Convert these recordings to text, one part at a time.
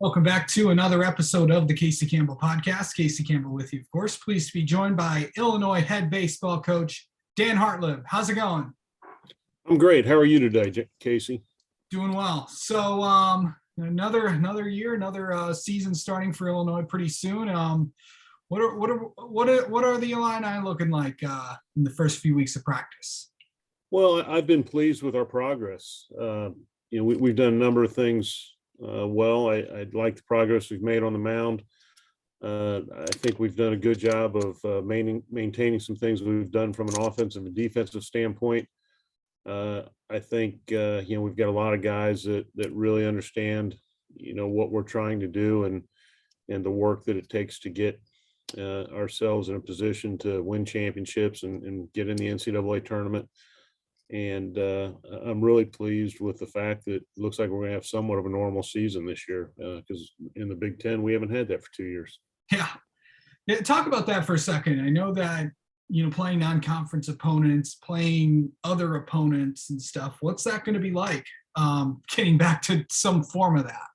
Welcome back to another episode of the Casey Campbell Podcast. Casey Campbell with you, of course. Pleased to be joined by Illinois head baseball coach Dan Hartleb. How's it going? I'm great. How are you today, Casey? Doing well. So another year, another season starting for Illinois pretty soon. What are the Illini looking like in the first few weeks of practice? Well, I've been pleased with our progress. We've done a number of things well. I like the progress we've made on the mound. I think we've done a good job of maintaining some things we've done from an offensive and defensive standpoint. I think we've got a lot of guys that really understand what we're trying to do and the work that it takes to get ourselves in a position to win championships and get in the NCAA tournament. And I'm really pleased with the fact that it looks like we're going to have somewhat of a normal season this year because in the Big Ten, we haven't had that for 2 years. Yeah. Talk about that for a second. I know that, playing non-conference opponents, playing other opponents and stuff, what's that going to be like getting back to some form of that?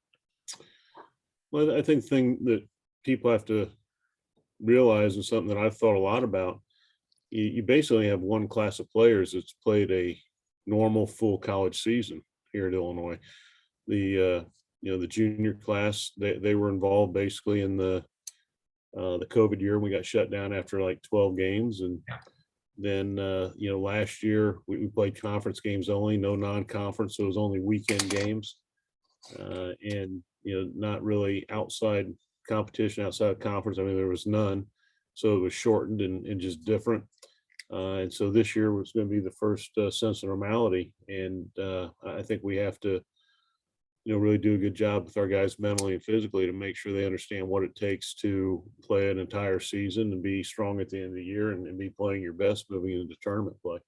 Well, I think the thing that people have to realize and something that I've thought a lot about, you basically have one class of players that's played a normal full college season here at Illinois. The junior class, they were involved basically in the COVID year. We got shut down after like 12 games. And then, last year we played conference games only, no non-conference. So it was only weekend games and not really outside competition outside of conference. I mean, there was none. So it was shortened and just different. And so this year was going to be the first sense of normality. And I think we have to, really do a good job with our guys mentally and physically to make sure they understand what it takes to play an entire season and be strong at the end of the year and be playing your best moving into tournament play.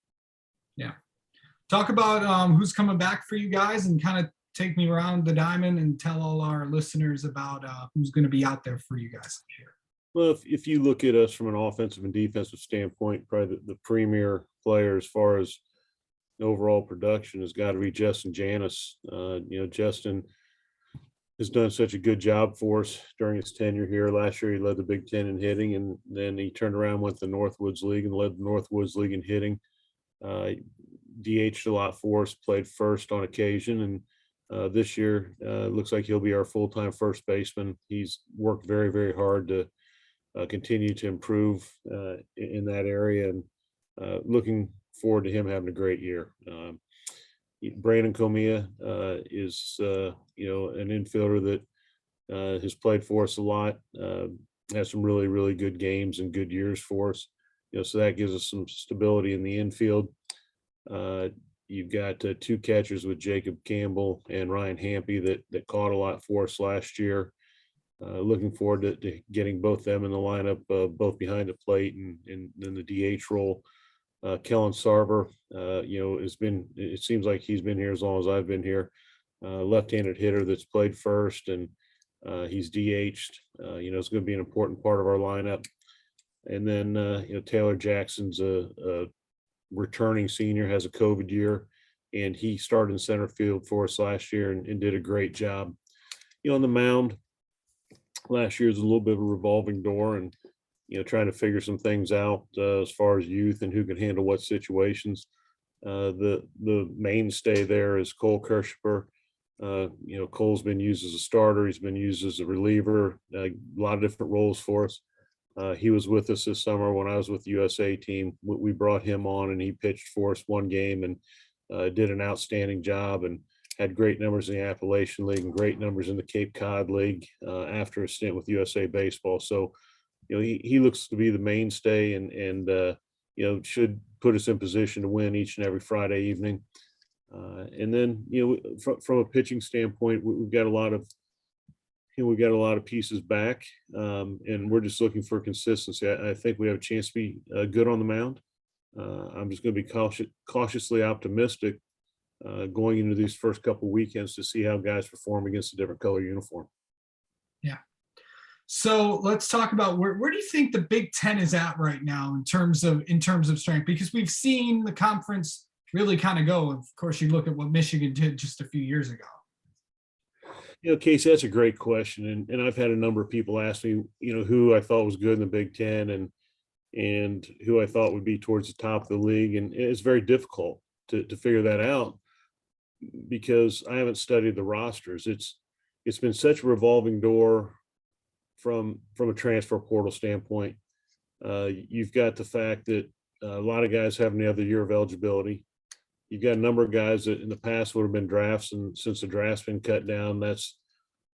Yeah. Talk about who's coming back for you guys and kind of take me around the diamond and tell all our listeners about who's going to be out there for you guys this year. Well, if you look at us from an offensive and defensive standpoint, probably the premier player as far as overall production has got to be Justin Janis. Justin has done such a good job for us during his tenure here. Last year, he led the Big Ten in hitting, and then he turned around, went to the Northwoods League and led the Northwoods League in hitting. DH'd a lot for us, played first on occasion, and this year looks like he'll be our full-time first baseman. He's worked very, very hard to continue to improve in that area, and looking forward to him having a great year. Brandon Comia is an infielder that has played for us a lot, has some really, really good games and good years for us. So that gives us some stability in the infield. You've got two catchers with Jacob Campbell and Ryan Hampy that caught a lot for us last year. Looking forward to getting both them in the lineup, both behind the plate and in the DH role. Kellen Sarver, it seems like he's been here as long as I've been here. Left-handed hitter that's played first, and he's DH'd. It's going to be an important part of our lineup. And then, Taylor Jackson's a returning senior, has a COVID year, and he started in center field for us last year and did a great job. On the mound, last year was a little bit of a revolving door and, trying to figure some things out as far as youth and who can handle what situations. The mainstay there is Cole Kirschper. Cole's been used as a starter. He's been used as a reliever, a lot of different roles for us. He was with us this summer when I was with the USA team. We brought him on and he pitched for us one game and did an outstanding job and had great numbers in the Appalachian League and great numbers in the Cape Cod League after a stint with USA Baseball. So, he looks to be the mainstay and should put us in position to win each and every Friday evening. And then, from a pitching standpoint, we've got a lot of pieces back, and we're just looking for consistency. I think we have a chance to be good on the mound. I'm just going to be cautiously optimistic going into these first couple of weekends to see how guys perform against a different color uniform. Yeah. So let's talk about where do you think the Big Ten is at right now in terms of strength? Because we've seen the conference really kind of go. Of course, you look at what Michigan did just a few years ago. Casey, that's a great question. And I've had a number of people ask me, who I thought was good in the Big Ten and who I thought would be towards the top of the league. And it's very difficult to figure that out because I haven't studied the rosters. It's been such a revolving door from a transfer portal standpoint. You've got the fact that a lot of guys have another year of eligibility. You've got a number of guys that in the past would have been drafts, and since the draft's been cut down, that's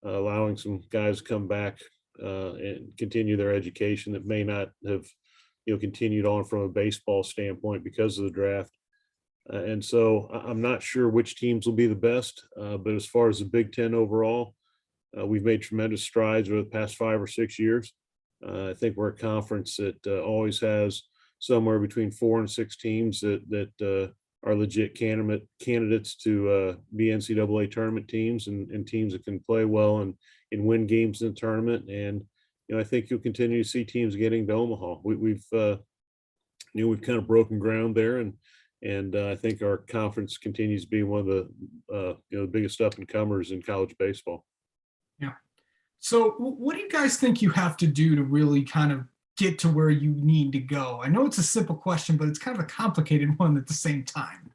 allowing some guys to come back and continue their education that may not have, continued on from a baseball standpoint because of the draft. And so I'm not sure which teams will be the best, but as far as the Big Ten overall, we've made tremendous strides over the past 5 or 6 years. I think we're a conference that always has somewhere between 4 and 6 teams that are legit candidates to be NCAA tournament teams and teams that can play well and win games in the tournament. And I think you'll continue to see teams getting to Omaha. We've kind of broken ground there, and I think our conference continues to be one of the biggest up and comers in college baseball. Yeah. So what do you guys think you have to do to really kind of get to where you need to go? I know it's a simple question, but it's kind of a complicated one at the same time.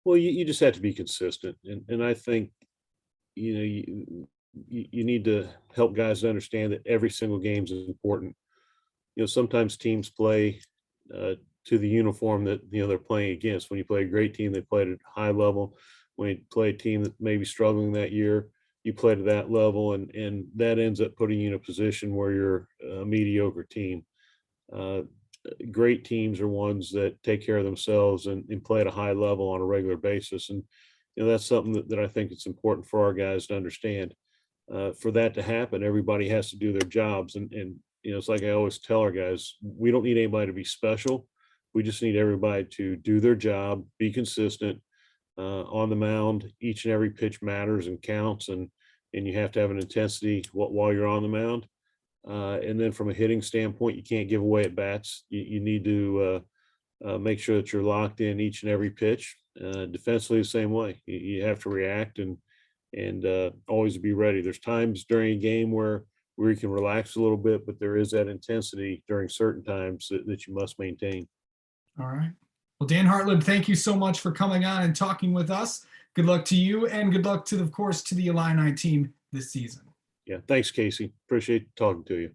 Well, you just have to be consistent. And I think, you need to help guys understand that every single game is important. Sometimes teams play to the uniform that, they're playing against. When you play a great team, they play at a high level. When you play a team that may be struggling that year, you play to that level, and that ends up putting you in a position where you're a mediocre team. Great teams are ones that take care of themselves and play at a high level on a regular basis. And, that's something that I think it's important for our guys to understand. For that to happen, everybody has to do their jobs. And it's like I always tell our guys, we don't need anybody to be special. We just need everybody to do their job, be consistent on the mound. Each and every pitch matters and counts, and you have to have an intensity while you're on the mound. And then from a hitting standpoint, you can't give away at bats. You need to make sure that you're locked in each and every pitch. Defensively, the same way. You have to react and always be ready. There's times during a game where you can relax a little bit, but there is that intensity during certain times that you must maintain. All right. Well, Dan Hartleb, thank you so much for coming on and talking with us. Good luck to you, and good luck to the Illini team this season. Yeah. Thanks, Casey. Appreciate talking to you.